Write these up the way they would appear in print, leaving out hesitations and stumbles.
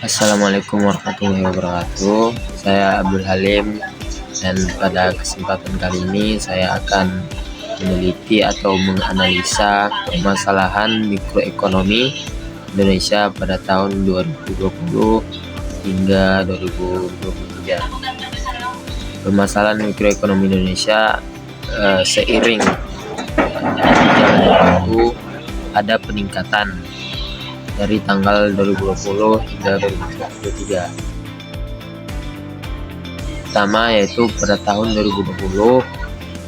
Assalamualaikum warahmatullahi wabarakatuh. Saya Abdul Halim, dan pada kesempatan kali ini saya akan meneliti atau menganalisa permasalahan mikroekonomi Indonesia pada tahun 2020 hingga 2023. Permasalahan mikroekonomi Indonesia seiring berjalannya waktu ada peningkatan dari tanggal 2020 hingga 2023. Pertama yaitu pada tahun 2020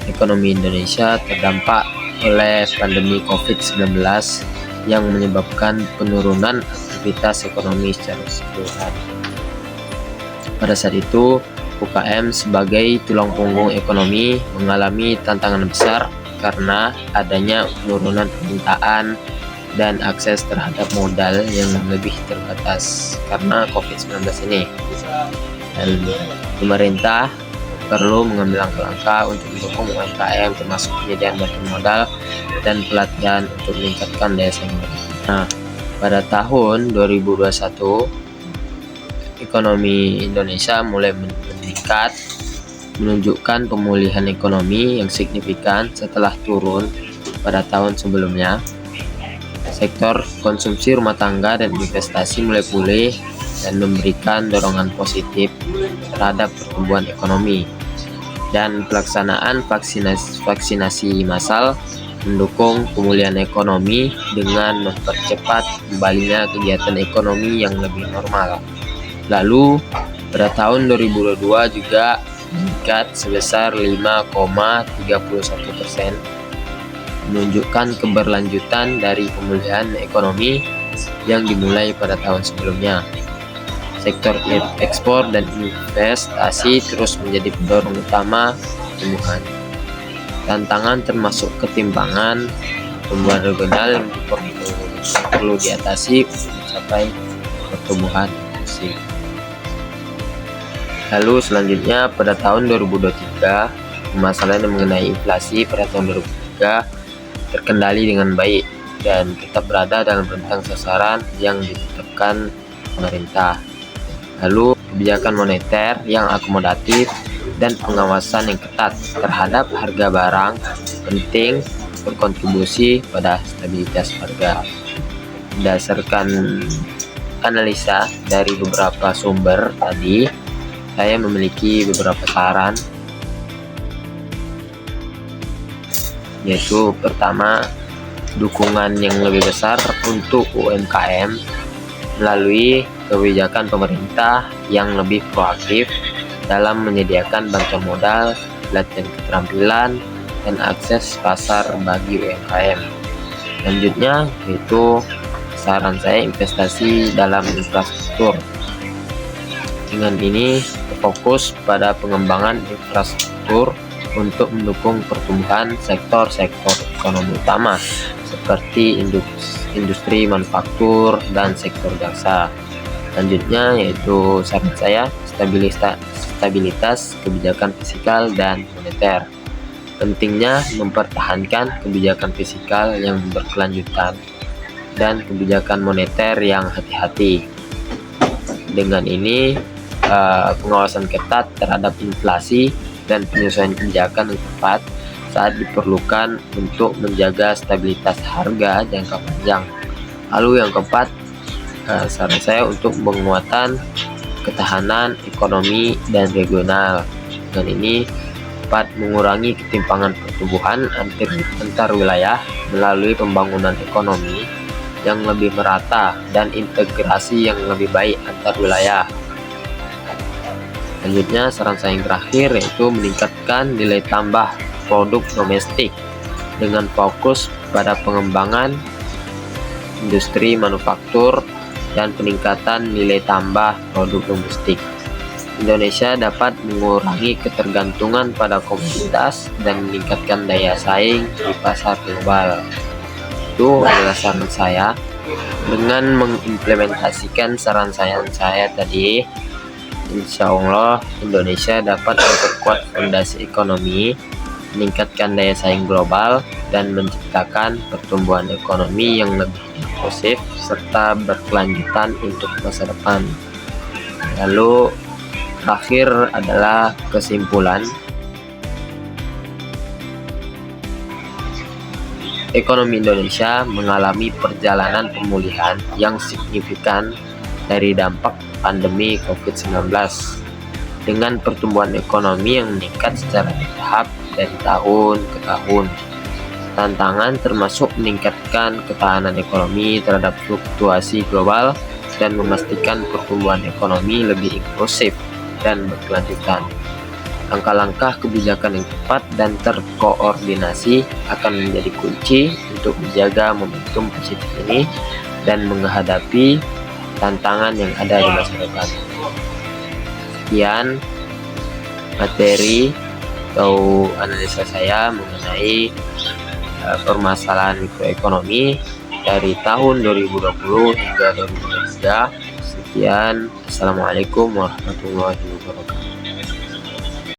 ekonomi Indonesia terdampak oleh pandemi COVID-19 yang menyebabkan penurunan aktivitas ekonomi secara keseluruhan. Pada saat itu UKM sebagai tulang punggung ekonomi mengalami tantangan besar karena adanya penurunan permintaan dan akses terhadap modal yang lebih terbatas karena COVID-19 ini. Dan pemerintah perlu mengambil langkah-langkah untuk mendukung UMKM, termasuk penyediaan bantuan modal dan pelatihan untuk meningkatkan daya saing mereka. Nah, pada tahun 2021 ekonomi Indonesia mulai meningkat, menunjukkan pemulihan ekonomi yang signifikan setelah turun pada tahun sebelumnya. Sektor konsumsi rumah tangga dan investasi mulai pulih dan memberikan dorongan positif terhadap pertumbuhan ekonomi. Dan pelaksanaan vaksinasi massal mendukung pemulihan ekonomi dengan mempercepat kembalinya kegiatan ekonomi yang lebih normal. Lalu pada tahun 2022 juga meningkat sebesar 5,31%. menunjukkan keberlanjutan dari pemulihan ekonomi yang dimulai pada tahun sebelumnya. Sektor ekspor dan investasi terus menjadi pendorong utama pertumbuhan. Tantangan termasuk ketimpangan pertumbuhan regional yang perlu diatasi untuk mencapai pertumbuhan inklusif. Lalu selanjutnya pada tahun 2023, permasalahan yang mengenai inflasi pada tahun 2023 terkendali dengan baik dan tetap berada dalam rentang sasaran yang ditetapkan pemerintah. Lalu kebijakan moneter yang akomodatif dan pengawasan yang ketat terhadap harga barang penting berkontribusi pada stabilitas harga. Berdasarkan analisa dari beberapa sumber tadi, saya memiliki beberapa saran, yaitu pertama, dukungan yang lebih besar untuk UMKM melalui kebijakan pemerintah yang lebih proaktif dalam menyediakan bantuan modal, pelatihan keterampilan, dan akses pasar bagi UMKM. Selanjutnya yaitu saran saya investasi dalam infrastruktur. Dengan ini fokus pada pengembangan infrastruktur untuk mendukung pertumbuhan sektor-sektor ekonomi utama seperti industri manufaktur dan sektor jasa. Selanjutnya yaitu saran saya stabilitas kebijakan fiskal dan moneter. Pentingnya mempertahankan kebijakan fiskal yang berkelanjutan dan kebijakan moneter yang hati-hati. Dengan ini pengawasan ketat terhadap inflasi dan penyesuaian kebijakan yang tepat saat diperlukan untuk menjaga stabilitas harga jangka panjang. Lalu yang keempat, saran saya untuk penguatan ketahanan ekonomi dan regional. Dengan ini dapat mengurangi ketimpangan pertumbuhan antar wilayah melalui pembangunan ekonomi yang lebih merata dan integrasi yang lebih baik antar wilayah. Selanjutnya saran saya yang terakhir yaitu meningkatkan nilai tambah produk domestik dengan fokus pada pengembangan industri manufaktur dan peningkatan nilai tambah produk domestik. Indonesia dapat mengurangi ketergantungan pada komoditas dan meningkatkan daya saing di pasar global. Itu adalah saran saya. Dengan mengimplementasikan saran saya tadi, insya Allah Indonesia dapat memperkuat fondasi ekonomi meningkatkan daya saing global, dan menciptakan pertumbuhan ekonomi yang lebih inklusif serta berkelanjutan untuk masa depan. Lalu terakhir adalah kesimpulan. Ekonomi Indonesia mengalami perjalanan pemulihan yang signifikan dari dampak pandemi COVID-19 dengan pertumbuhan ekonomi yang meningkat secara bertahap dari tahun ke tahun. Tantangan termasuk meningkatkan ketahanan ekonomi terhadap fluktuasi global dan memastikan pertumbuhan ekonomi lebih inklusif dan berkelanjutan. Langkah-langkah kebijakan yang tepat dan terkoordinasi akan menjadi kunci untuk menjaga momentum positif ini dan menghadapi tantangan yang ada di masa depan. Sekian materi atau analisa saya mengenai permasalahan mikroekonomi dari tahun 2020 hingga 2023. Sekian, assalamualaikum warahmatullahi wabarakatuh.